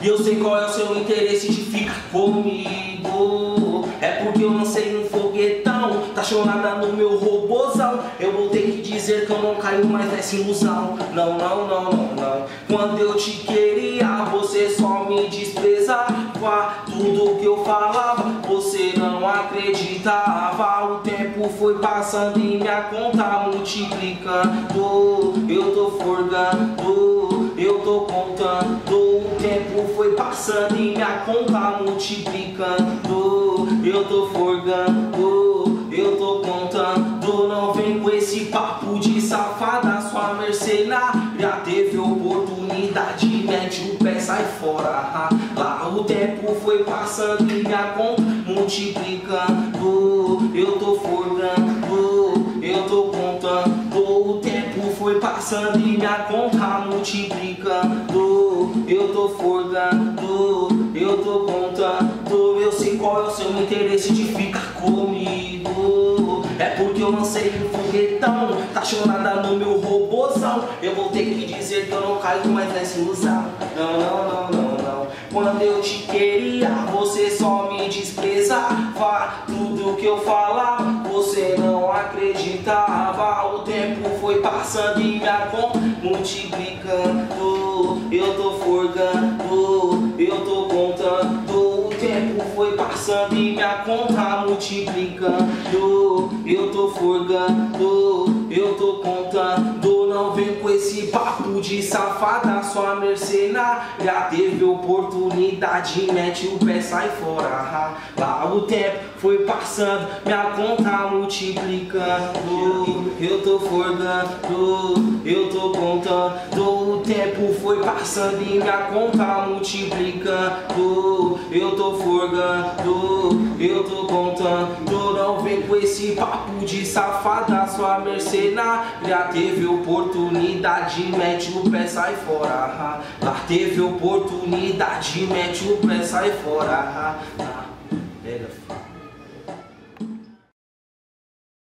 E eu sei qual é o seu interesse de ficar comigo. É porque eu lancei um foguetão, tá chonada no meu robozão. Eu vou ter que dizer que eu não caio mais nessa ilusão. Não, não, não, não, não. Quando eu te queria, você só me desprezava. Tudo que eu falava, você não acreditava. O tempo foi passando e minha conta multiplicando. Eu tô forgando, eu tô contando. O tempo foi passando e minha conta multiplicando. Eu tô forgando, eu tô contando. Não vem com esse papo de safada, sua mercenária teve oportunidade, mete o pé, sai fora. Lá o tempo foi passando e minha conta multiplicando. Eu tô forgando, eu tô contando. O tempo foi passando e minha conta multiplicando. Eu tô forgando, eu tô contando. Eu sei qual é o seu interesse de ficar comigo. É porque eu lancei um foguetão, tá chonada no meu robozão. Eu vou ter que dizer que eu não caio mais nessa ilusão. Não, não, não, não, não. Quando eu te queria, você só me desprezava. Tudo que eu falava, você não acreditava. O tempo foi passando e minha conta multiplicando. Eu tô forgando, eu tô contando. O tempo foi passando e minha conta multiplicando. Eu tô forgando, eu tô contando. Não vem com esse papo de safada, sua mercenária teve oportunidade, mete o pé, sai fora. Lá o tempo foi passando, minha conta multiplicando. Eu tô forgando, eu tô contando. O tempo foi passando e minha conta multiplicando. Eu tô forgando, eu tô contando. Não vem com esse papo de safada, sua mercenária teve oportunidade, mete o pé, sai fora. Lá teve oportunidade, mete o pé, sai fora.